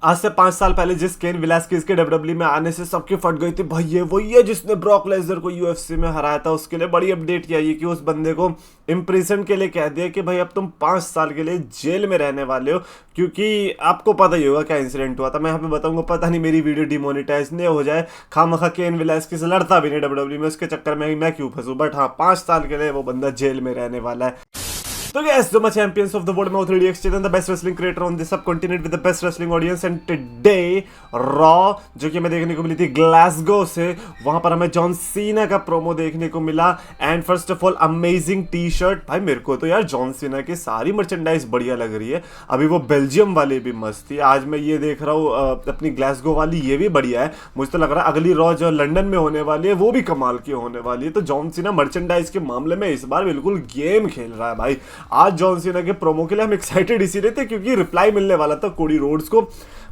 आज से 5 साल पहले जिस केन वेलास्केज के डब्ल्यूडब्ल्यूई में आने से सबकी फट गई थी, भाई ये वही है जिसने ब्रॉक लेसनर को यूएफसी में हराया था। उसके लिए बड़ी अपडेट किया ये कि उस बंदे को इम्प्रेशन के लिए कह दिया कि भाई अब तुम 5 साल के लिए जेल में रहने वाले हो, क्योंकि आपको पता ही होगा क्या इंसिडेंट हुआ था। मैं यहाँ पे बताऊंगा, पता नहीं मेरी वीडियो डिमोनेटाइज नहीं हो जाए। खामखा केन वेलास्केज लड़ता भी नहीं डब्ल्यूडब्ल्यूई में, उसके चक्कर में मैं क्यों फंसूं। बट हाँ, 5 साल के लिए वो बंदा जेल में रहने वाला है। So guys, so much champions of the world, मैं 3DX Chetan, the best wrestling creator on this subcontinent with the best wrestling audience, and today Raw, जो कि हमें देखने को मिली थी ग्लासगो से, वहां पर हमें जॉन सीना का प्रोमो देखने को मिला। And first of all amazing T shirt. भाई मेरे को तो यार जॉन सीना की सारी मर्चेंडाइज बढ़िया लग रही है। अभी वो बेल्जियम वाली भी मस्त थी, आज मैं ये देख रहा हूँ अपनी ग्लासगो वाली, ये भी बढ़िया है। मुझे तो लग रहा है अगली रॉ जो लंदन में होने वाली है वो भी कमाल की होने वाली है। तो जॉन सीना मर्चेंडाइज के मामले में इस बार बिल्कुल गेम खेल रहा है भाई। आज जॉन सीना के प्रोमो के लिए हम एक्साइटेड इसीलिए थे क्योंकि रिप्लाई मिलने वाला था कोडी रोड्स को।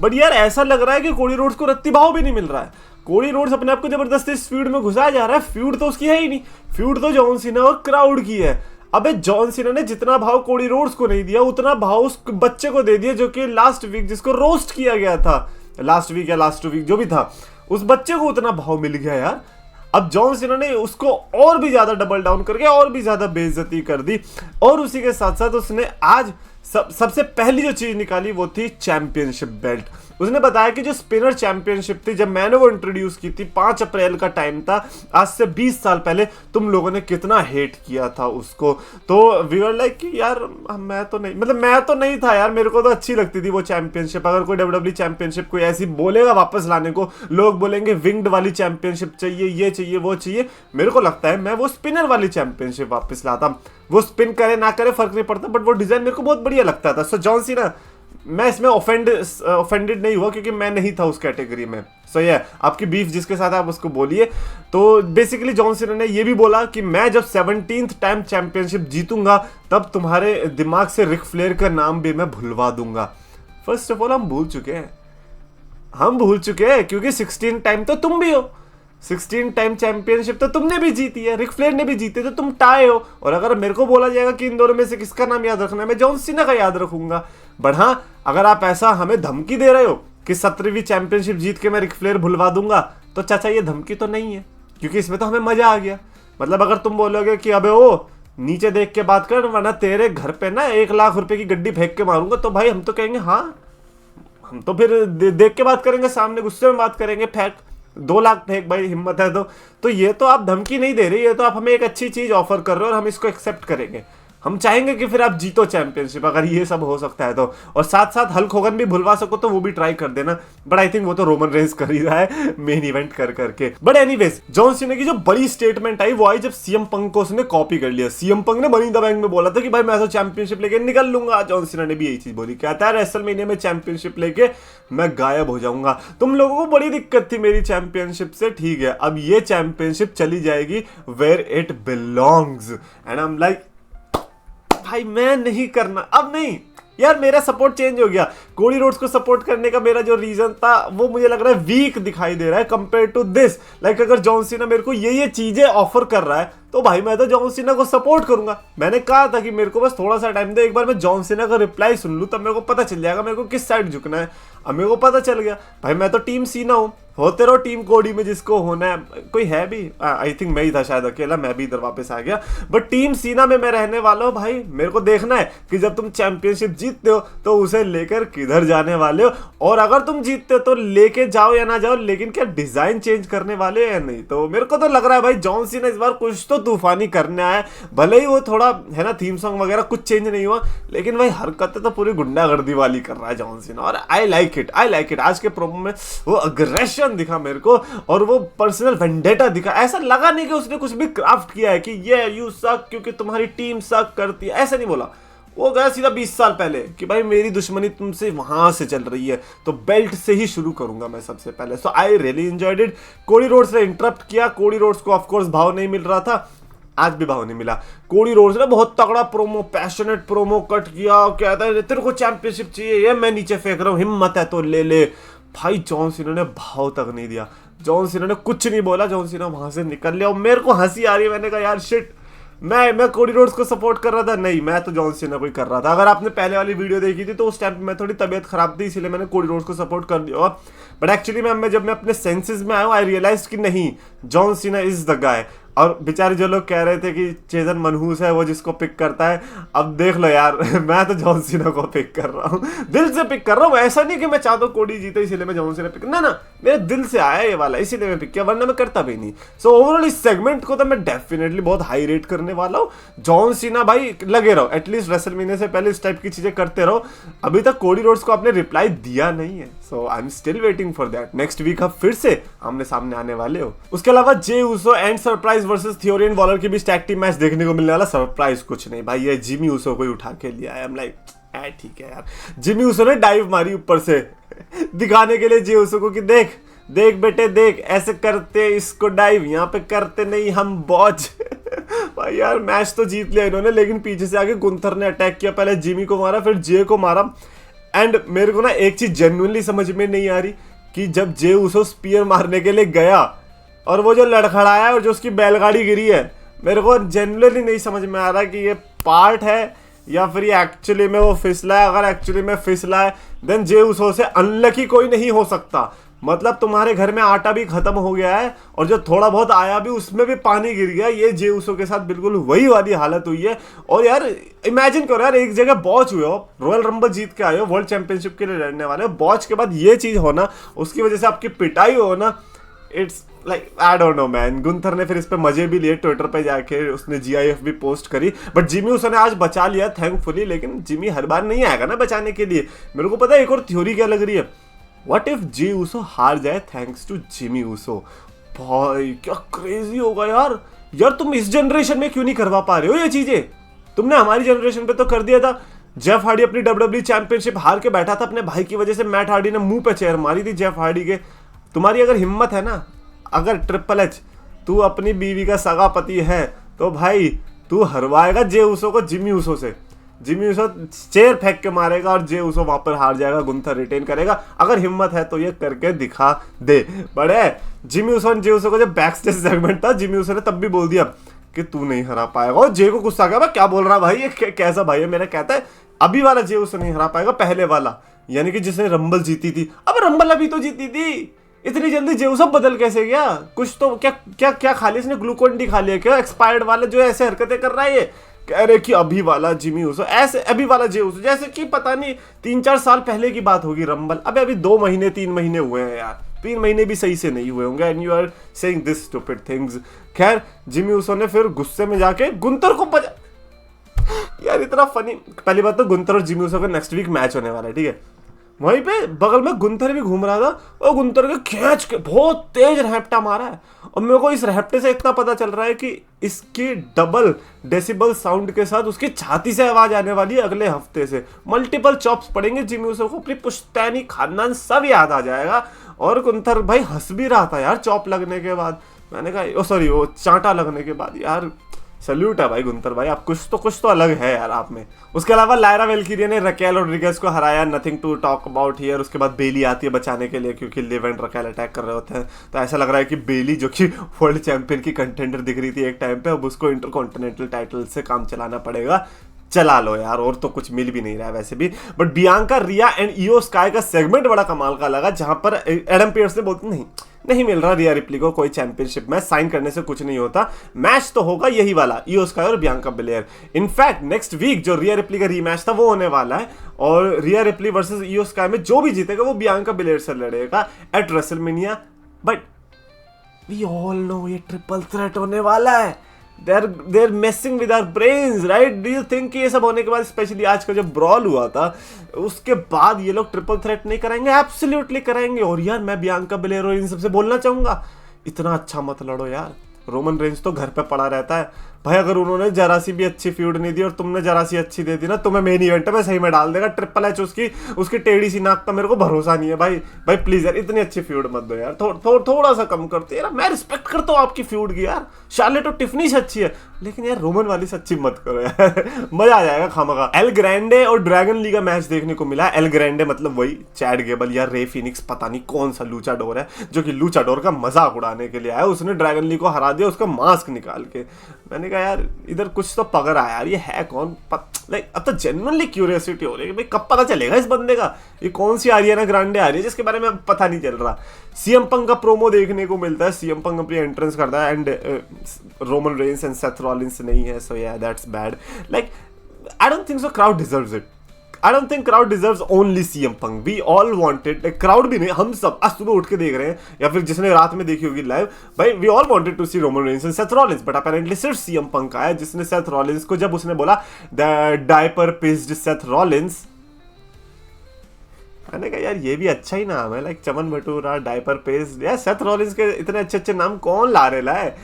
बट यार ऐसा लग रहा है कि कोडी रोड्स को रत्ती भाव भी नहीं मिल रहा है। कोडी रोड्स अपने आप को जबरदस्ती इस फ्यूड में घुसाया जा रहा है। फ्यूड तो उसकी है ही नहीं, फ्यूड तो जॉन सीना और क्राउड की है। अबे जॉन सीना ने जितना भाव कोडी रोड्स को नहीं दिया, उतना भाव उस बच्चे को दे दिया जो कि लास्ट वीक जिसको रोस्ट किया गया था, लास्ट वीक या लास्ट वीक जो भी था, उस बच्चे को उतना भाव मिल गया यार। अब जॉन सीना ने उसको और भी ज्यादा डबल डाउन करके और भी ज्यादा बेइज्जती कर दी। और उसी के साथ साथ उसने आज सबसे पहली जो चीज निकाली वो थी चैंपियनशिप बेल्ट। उसने बताया कि जो स्पिनर चैंपियनशिप थी, जब मैंने वो इंट्रोड्यूस की थी, 5 अप्रैल का टाइम था, आज से 20 साल पहले, तुम लोगों ने कितना हेट किया था उसको। तो वी वर लाइक कि यार मैं तो नहीं था यार, मेरे को तो अच्छी लगती थी वो चैंपियनशिप। अगर कोई डब्ल्यूडब्ल्यूई चैंपियनशिप कोई ऐसी बोलेगा वापस लाने को, लोग बोलेंगे विंग्ड वाली चैंपियनशिप चाहिए, ये चाहिए वो चाहिए, मेरे को लगता है मैं वो स्पिनर वाली चैंपियनशिप वापस लाता। वो स्पिन करे ना करे फर्क नहीं पड़ता, बट वो डिजाइन मेरे को बहुत बढ़िया लगता था। सो जॉन सीना, मैं इसमें ऑफेंडेड नहीं हुआ क्योंकि मैं नहीं था उस कैटेगरी में। सो ये आपकी बीफ जिसके साथ आप उसको बोलिए। तो बेसिकली जॉन सीना ने ये भी बोला कि मैं जब 17th टाइम चैंपियनशिप जीतूंगा तब तुम्हारे दिमाग से रिक फ्लेयर का नाम भी मैं भुलवा दूंगा। फर्स्ट ऑफ ऑल हम भूल चुके हैं क्योंकि 16 टाइम तो तुम भी हो, 16 टाइम चैंपियनशिप तो तुमने भी जीती है, रिक फ्लेयर ने भी जीती, तो तुम टाई हो। और अगर मेरे को बोला जाएगा कि इन दोनों में से किसका नाम याद रखना है, मैं जॉन सीना का याद रखूंगा। बट हाँ, अगर आप ऐसा हमें धमकी दे रहे हो कि 17वीं चैंपियनशिप जीत के मैं रिक फ्लेयर भुलवा दूंगा, तो चाचा ये धमकी तो नहीं है, क्योंकि इसमें तो हमें मजा आ गया। मतलब अगर तुम बोलोगे कि अबे ओ नीचे देख के बात कर वरना तेरे घर पे ना 1 लाख रुपए की गड्डी फेंक के मारूंगा, तो भाई हम तो कहेंगे हाँ, हम तो फिर देख के बात करेंगे, सामने गुस्से में बात करेंगे, फेंक 2 लाख फेंक भाई, हिम्मत है तो ये तो आप धमकी नहीं दे रही, ये तो आप हमें एक अच्छी चीज ऑफर कर रहे हो और हम इसको एक्सेप्ट करेंगे। हम चाहेंगे कि फिर आप जीतो चैंपियनशिप, अगर ये सब हो सकता है तो। और साथ साथ हल्क होगन भी भुलवा सको तो वो भी ट्राई कर देना। बट आई थिंक वो तो रोमन रेंस कर ही रहा है मेन इवेंट कर करके। बट एनीवेज, जॉन सीना की जो बड़ी स्टेटमेंट आई वो आई जब सीएम पंक को उसने कॉपी कर लिया। सीएम पंक ने मनी इन द बैंक में बोला था कि भाई मैं तो चैंपियनशिप लेके निकल लूंगा। जॉन सीना ने भी यही चीज बोली, कहता है रेसलमेनिया में चैंपियनशिप लेके मैं गायब हो जाऊंगा। तुम लोगों को बड़ी दिक्कत थी मेरी चैंपियनशिप से, ठीक है, अब ये चैंपियनशिप चली जाएगी where it belongs. And I am like भाई मैं नहीं करना, अब नहीं यार, मेरा सपोर्ट चेंज हो गया। कोडी रोड्स को सपोर्ट करने का मेरा जो रीजन था वो मुझे लग रहा है वीक दिखाई दे रहा है कंपेयर टू दिस। लाइक अगर जॉन सीना मेरे को ये चीजें ऑफर कर रहा है तो भाई मैं तो जॉन सीना को सपोर्ट करूंगा। मैंने कहा था कि मेरे को बस थोड़ा सा टाइम दे, एक बार मैं जॉन सीना का रिप्लाई सुन लूं तब मेरे को पता चल जाएगा मेरे को किस साइड झुकना है। अब मेरे को पता चल गया भाई, मैं तो टीम सीना हूं, होते रहो टीम कोडी में जिसको होना है। कोई है भी, आई थिंक मैं ही था शायद अकेला, मैं भी इधर वापस आ गया। बट टीम सीना में मैं रहने वाला हूँ भाई। मेरे को देखना है कि जब तुम चैंपियनशिप जीतते हो तो उसे लेकर किधर जाने वाले हो, और अगर तुम जीतते हो तो लेके जाओ या ना जाओ, लेकिन क्या डिजाइन चेंज करने वाले हो या नहीं। तो मेरे को तो लग रहा है भाई जॉन सीना इस बार कुछ तो तूफानी करने आया है। भले ही वो थोड़ा है ना थीम सॉन्ग वगैरह कुछ चेंज नहीं हुआ, लेकिन भाई हरकतें तो पूरी गुंडागर्दी वाली कर रहा है जॉन सीना, और आई लाइक इट। आज के प्रोमो में वो अग्रेशन दिखा मेरे को, और वो पर्सनल वेंडेटा दिखा। ऐसा लगा नहीं कि उसने कुछ भी क्राफ्ट किया है कि ये यू सक क्योंकि तुम्हारी टीम सक करती है, ऐसा नहीं बोला। वो गया सीधा 20 साल पहले कि भाई मेरी दुश्मनी तुमसे वहां से चल रही है, तो बेल्ट से ही शुरू करूंगा मैं सबसे पहले। So I really enjoyed it. Cody Rhodes ने इंटरप्ट किया, कोडी रोड्स को ऑफ कोर्स भाव नहीं मिल रहा था, आज भी भाव नहीं मिला। कोडी रोड्स ने बहुत तगड़ा प्रोमो, पैशनेट प्रोमो कट किया, कहता है तेरे को चैंपियनशिप चाहिए, ये मैं नीचे फेंक रहा हूँ, हिम्मत है तो ले ले। भाई जॉन सीना ने भाव तक नहीं दिया, जॉन सीना ने कुछ नहीं बोला, जॉन सीना वहां से निकल लिया। और मेरे को हंसी आ रही है, मैंने कहा यार शिट, मैं कोडी रोड्स को सपोर्ट कर रहा था, नहीं, मैं तो जॉन सीना को ही कर रहा था। अगर आपने पहले वाली वीडियो देखी थी तो उस टाइम पे मैं थोड़ी तबीयत खराब थी, इसीलिए मैंने कोडी रोड्स को सपोर्ट कर दिया। बट एक्चुअली जब मैं अपने सेंसेस में आया, आई रियलाइज कि नहीं, John Cena is the guy. और बेचारे जो लोग कह रहे थे कि चेजन मनहूस है वो जिसको पिक करता है, अब देख लो यार, मैं तो जॉन सीना को पिक कर रहा हूँ, दिल से पिक कर रहा हूँ। ऐसा नहीं कि मैं चाहता हूँ कोडी जीते इसलिए मैं जॉन सीना पिक, ना मेरे दिल से आया ये वाला, इसीलिए मैं पिक किया, वरना मैं करता भी नहीं। सो ओवरऑल इस सेगमेंट को तो मैं डेफिनेटली बहुत हाई रेट करने वाला हूँ। जॉन सीना भाई लगे रहो, एटलीस्ट रेसलमेनिया से पहले इस टाइप की चीजें करते रहो। अभी तक कोडी रोड्स को आपने रिप्लाई दिया नहीं है, so I am still waiting for that. Next week आप फिर से आमने सामने आने वाले हो। उसके अलावा Jey Uso and surprise versus Theory and Waller की भी टैग टीम मैच देखने को मिलने वाला। सरप्राइज कुछ नहीं भाई, ये जिमी ऊसो को ही उठा के लिया है। लाइक ठीक है यार, जिमी ऊसो ने डाइव मारी ऊपर से दिखाने के लिए जे ऊसो को कि देख देख बेटे देख, ऐसे करते इसको डाइव, यहाँ पे करते नहीं हम बॉज। भाई यार मैच तो जीत लिया इन्होंने, लेकिन पीछे से आके गुंथर ने अटैक किया, पहले जिमी को मारा फिर जे को मारा। एंड मेरे को ना एक चीज जेन्युइनली समझ में नहीं आ रही कि जब जे ऊसो स्पीयर मारने के लिए गया और वो जो लड़खड़ाया और जो उसकी बैलगाड़ी गिरी है, मेरे को जेन्युइनली नहीं समझ में आ रहा कि ये पार्ट है या फिर ये एक्चुअली में वो फिसला है। अगर एक्चुअली में फिसला है देन जे ऊसो से अनलकी कोई नहीं हो सकता। मतलब तुम्हारे घर में आटा भी खत्म हो गया है और जो थोड़ा बहुत आया भी उसमें भी पानी गिर गया। ये जे ऊसो के साथ बिल्कुल वही वाली हालत हुई है। और यार इमेजिन करो यार, एक जगह बॉच हुए हो, रॉयल रंबल जीत के आए हो, वर्ल्ड चैंपियनशिप के लिए लड़ने वाले हो, बॉच के बाद ये चीज होना, उसकी वजह से आपकी पिटाई हो ना, it's like I don't know man. Gunther ने फिर इस पे मजे भी लिए, ट्विटर पे जाके उसने GIF भी पोस्ट करी। बट जिमी ऊसो ने आज बचा लिया थैंकफुली, लेकिन जिमी हर बार नहीं आएगा ना बचाने के लिए। मेरे को पता है एक और थ्योरी क्या लग रही है, व्हाट इफ जे ऊसो हार जाए थैंक्स टू जिमी ऊसो। भाई क्या क्रेजी होगा यार। यार तुम इस जनरेशन में क्यों नहीं करवा पा रहे हो ये चीजें? तुमने हमारी जनरेशन पे तो कर दिया था। जेफ हार्डी अपनी WWE चैंपियनशिप हार के बैठा था अपने भाई की वजह से, मैट हार्डी ने मुंह पे चेयर मारी थी जेफ हार्डी के। तुम्हारी अगर हिम्मत है ना, अगर ट्रिपल एच तू अपनी बीवी का सगा पति है तो भाई तू हरवाएगा जे ऊसो को जिमी ऊसो से। जिमी ऊसो चेयर फेंक के मारेगा और जे ऊसो वहां पर हार जाएगा, गुंथर रिटेन करेगा। अगर हिम्मत है तो ये करके दिखा दे। बड़े जिमी ऊसो और जे ऊसो का जब बैक स्टेज सेगमेंट था, जिमी ऊसो ने तब भी बोल दिया कि तू नहीं हरा पाएगा। और जे को गुस्सा आ गया, क्या बोल रहा भाई, ये कैसा भाई है मेरा। कहता है अभी वाला जे ऊसो नहीं हरा पाएगा, पहले वाला, यानी कि जिसने रंबल जीती थी। अब रंबल अभी तो जीती थी, इतनी जल्दी जे ऊसो बदल कैसे गया? कुछ तो क्या क्या क्या खा लिया इसने, ग्लूकोन डी खा लिया क्या? एक्सपायर्ड वाले जो ऐसे हरकतें कर रहा है, ये कह रहे कि अभी वाला जिमी ऊसो, ऐसे अभी वाला जे ऊसो, जैसे कि पता नहीं 3-4 साल पहले की बात होगी रंबल। अभी 2 महीने 3 महीने हुए हैं यार, 3 महीने भी सही से नहीं हुए होंगे। And you are saying this stupid things. खैर जिमी ऊसो ने फिर गुस्से में जाके गुंथर को बजा। यार इतना फनी। पहली बात तो गुंथर और जिमी ऊसो का नेक्स्ट वीक मैच होने वाला है, ठीक है। वहीं पे बगल में गुंथर भी घूम रहा था और गुंथर के खींच के बहुत तेज रैप्टा मारा है। और मेरे को इस रैप्टे से इतना पता चल रहा है कि इसके डबल डेसिबल साउंड के साथ उसकी छाती से आवाज आने वाली है अगले हफ्ते से। मल्टीपल चॉप्स पड़ेंगे जिमी ऊसो को, अपनी पुश्तैनी खानदान सब याद आ जाएगा। और गुंथर भाई हंस भी रहा था यार चॉप लगने के बाद। मैंने कहा सॉरी वो चांटा लगने के बाद। यार सल्यूट है भाई गुंथर भाई, आप कुछ तो अलग है यार आप में। उसके अलावा लायरा वेल्किरिया ने रकेल रोड्रिगेज को हराया, nothing to talk about here. उसके बाद बेली आती है बचाने के लिए क्योंकि लिव एंड रकेल अटैक कर रहे होते हैं। तो ऐसा लग रहा है कि बेली जो कि वर्ल्ड चैंपियन की कंटेंडर दिख रही थी एक टाइम पे, अब उसको इंटरकॉन्टिनेंटल टाइटल से काम चलाना पड़ेगा। चला लो यार, और तो कुछ मिल भी नहीं रहा है वैसे भी। But Bianca, Rhea and Iyo Sky का सेगमेंट बड़ा कमाल का लगा, जहां पर एडम पियर्स ने बोलते नहीं मिल रहा रिया रिप्ली को कोई चैंपियनशिप मैच, साइन करने से कुछ नहीं होता, मैच तो होगा यही वाला ईओ स्काई और Bianca Belair. In fact next week जो रिया रिप्ली का रीमैच था वो होने वाला है और Rhea Ripley versus Iyo Sky में जो भी जीतेगा वो बियांका बेलेयर से लड़ेगा at WrestleMania. But we all know ये ट्रिपल थ्रेट होने वाला है। They're messing with our brains, right? Do you think कि ये सब होने के बाद, स्पेशली आज का जब ब्रॉल हुआ था उसके बाद, ये लोग ट्रिपल थ्रेट नहीं कराएंगे? एब्सोल्युटली कराएंगे। और यार मैं बियांका बेलेयर और इन सबसे बोलना चाहूंगा, इतना अच्छा मत लड़ो यार। रोमन रेंज तो घर पे पड़ा रहता है भाई। अगर उन्होंने जरा सी भी अच्छी फ्यूड नहीं दी और तुमने जरा सी अच्छी दे दी ना, तुम्हें मेन इवेंट में सही में डाल देगा। ट्रिपल एच उसकी टेढ़ी सी नाक का मेरे को भरोसा नहीं है भाई प्लीज यार इतनी अच्छी फ्यूड मत दो यार, थोड़ा सा कम करते यार। मैं रिस्पेक्ट करता हूँ आपकी फ्यूड की यार, शार्लेट और टिफनी से अच्छी है, लेकिन यार रोमन वाली से अच्छी मत करो यार। मजा आ जाएगा खामखा। एल ग्रैंडे और ड्रैगन ली का मैच देखने को मिला। एल ग्रैंडे मतलब वही चैड गेबल या रे फिनिक्स, पता नहीं कौन सा लूचाडोर है जो कि लूचाडोर का मजाक उड़ाने के लिए आया। उसने ड्रैगन ली को हरा दिया उसका मास्क निकाल के। मैंने कहा यार इधर कुछ तो पकड़ा है यार, ये है कौन? लाइक अब तो जेन्युइनली क्यूरियोसिटी हो रही है कि भाई कब पता चलेगा इस बंदे का, ये कौन सी आरियाना ग्रांडे आ रही है जिसके बारे में पता नहीं चल रहा। सीएम पंक का प्रोमो देखने को मिलता है, सीएम पंक अपनी एंट्रेंस करता है and Roman Reigns and Seth Rollins नहीं है, सो या that's bad. Like I don't think so crowd deserves it. I don't think crowd deserves only CM Punk. We all wanted, crowd भी नहीं, हम सब आज सुबह उठ के देख रहे हैं या फिर जिसने रात में देखी होगी लाइव, भाई we all wanted to see Roman Reigns and Seth Rollins, but apparently सिर्फ CM Punk आया जिसने Seth Rollins को, जब उसने बोला the diaper pissed Seth Rollins, मैंने कहा यार ये भी अच्छा ही नाम है, लाइक चमन भटूरा, डायपर पेस्ट, यार सेथ रॉलिंस के इतने अच्छे अच्छे नाम कौन ला रहे है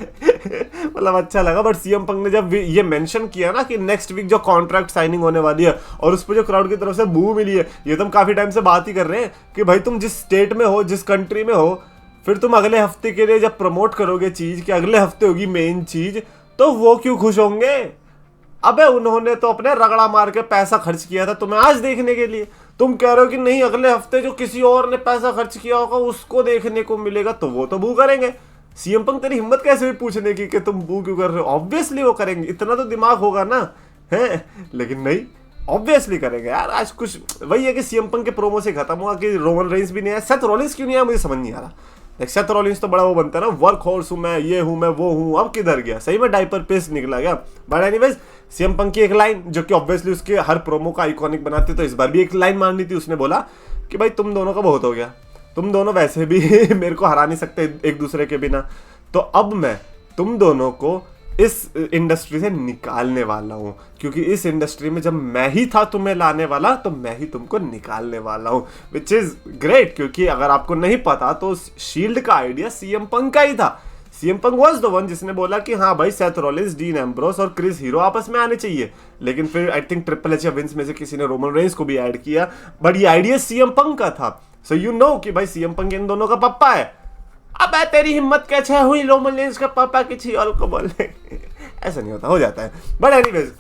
मतलब अच्छा लगा। बट सीएम पंक ने जब ये मेंशन किया ना कि नेक्स्ट वीक जो कॉन्ट्रैक्ट साइनिंग होने वाली है और उस पर जो क्राउड की तरफ से बू मिली है, ये तो हम काफी टाइम से बात ही कर रहे हैं कि भाई तुम जिस स्टेट में हो, जिस कंट्री में हो, फिर तुम अगले हफ्ते के लिए जब प्रमोट करोगे चीज कि अगले हफ्ते होगी मेन चीज, तो वो क्यों खुश होंगे? अबे उन्होंने तो अपने रगड़ा मार के पैसा खर्च किया था तुम्हें आज देखने के लिए, तुम कह रहे हो कि नहीं अगले हफ्ते जो किसी और ने पैसा खर्च किया होगा उसको देखने को मिलेगा, तो वो तो बू करेंगे। सीएम पंक तेरी हिम्मत कैसे हुई पूछने की कि तुम बू क्यों कर रहे हो? ऑब्वियसली वो करेंगे, इतना तो दिमाग होगा ना, है? लेकिन नहीं, ऑब्वियसली करेंगे यार। आज कुछ वही है कि सीएम पंक के प्रोमो से खत्म हुआ कि रोमन रेंस भी नहीं आया, सेथ रॉलिंस क्यों नहीं आया मुझे समझ नहीं आ रहा। सेथ रॉलिंस तो बड़ा वो बनता है ना, वर्क हॉर्स हूं मैं, ये हूं मैं, वो हूं, अब किधर गया? सही में डायपर पेस्ट निकला गया। बट एनीवेज सीएम पंक की एक लाइन जो कि ऑब्वियसली उसके हर प्रोमो का आइकॉनिक बनाती, तो इस बार भी एक लाइन मारनी थी। उसने बोला कि भाई तुम दोनों का बहुत हो गया, तुम दोनों वैसे भी मेरे को हरा नहीं सकते एक दूसरे के बिना, तो अब मैं तुम दोनों को इस इंडस्ट्री से निकालने वाला हूं, क्योंकि इस इंडस्ट्री में जब मैं ही था तुम्हें लाने वाला, तो मैं ही तुमको निकालने वाला हूं। विच इज ग्रेट, क्योंकि अगर आपको नहीं पता तो शील्ड का आइडिया सीएम पंक का ही था। CM Punk was the one जिसने बोला कि हाँ भाई सेथ रॉलिंस, डीन एम्ब्रोस और क्रिस हीरो आपस में आने चाहिए, लेकिन फिर आई थिंक ट्रिपल एच या विंस में से किसी ने रोमन रेंस को भी ऐड किया, बट ये आइडिया सीएम पंक का था। सो यू नो कि भाई सीएम पंक इन दोनों का पप्पा है। अब तेरी हिम्मत कैसे हुई रोमन रेंस का पापा किसी और को बोलने ऐसा नहीं होता, हो जाता है। But anyways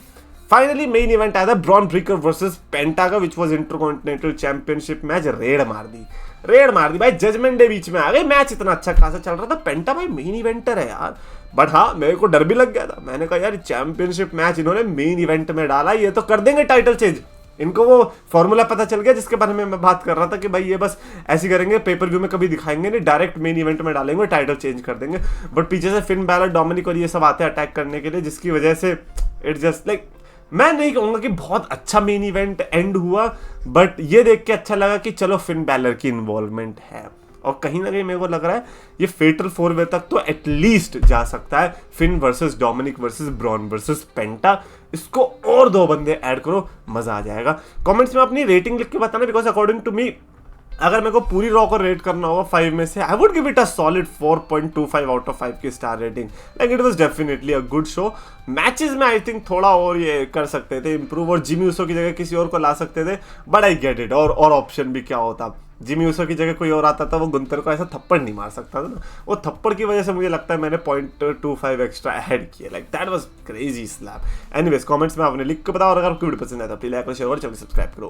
finally main event आया था ब्रॉन ब्रेकर वर्सेस पेंटा का, which was intercontinental championship match. Red मार दी भाई, जजमेंट डे बीच में आ गई, मैच इतना अच्छा खासा चल रहा था। पेंटा भाई मेन इवेंटर है यार, बट हाँ मेरे को डर भी लग गया था। मैंने कहा यार चैंपियनशिप मैच इन्होंने मेन इवेंट में डाला, ये तो कर देंगे टाइटल चेंज। इनको वो फॉर्मूला पता चल गया जिसके बारे में मैं बात कर रहा था कि भाई ये बस ऐसे करेंगे, पेपर व्यू में कभी दिखाएंगे नहीं, डायरेक्ट मेन इवेंट में डालेंगे, टाइटल चेंज कर देंगे। बट पीछे से फिन बैलर, डोमिनिक और ये सब आते हैं अटैक करने के लिए, जिसकी वजह से इट जस्ट लाइक, मैं नहीं कहूंगा कि बहुत अच्छा मेन इवेंट एंड हुआ, बट ये देख के अच्छा लगा कि चलो फिन बैलर की इन्वॉल्वमेंट है। और कहीं ना कहीं मेरे को लग रहा है ये फेटल 4 वे तक तो एटलीस्ट जा सकता है। Finn versus Dominik versus Bron versus Penta, इसको और 2 बंदे ऐड करो, मजा आ जाएगा। कमेंट्स में अपनी रेटिंग लिख के बताना, बिकॉज अकॉर्डिंग टू मी अगर मेरे को पूरी रॉ को रेट करना होगा 5 में से, I would give it a solid 4.25 out of 5 की star rating. Like it was definitely a good show. Matches में आई थिंक थोड़ा और ये कर सकते थे इंप्रूव, और जिमी ऊसो की जगह किसी और को ला सकते थे, बट आई गेट इट। और ऑप्शन भी क्या होता, जिमी ऊसो की जगह कोई और आता था, वो गुंतर को ऐसा थप्पड़ नहीं मार सकता था ना, वो थप्पड़ की वजह से मुझे लगता है मैंने 0.25 एक्स्ट्रा ऐड किया। Like that was crazy slap. Anyways comments में आपने लिख के बताओ, और अगर आपको वीडियो पसंद आया तो प्लीज लाइक और शेयर और चैनल सब्सक्राइब करो।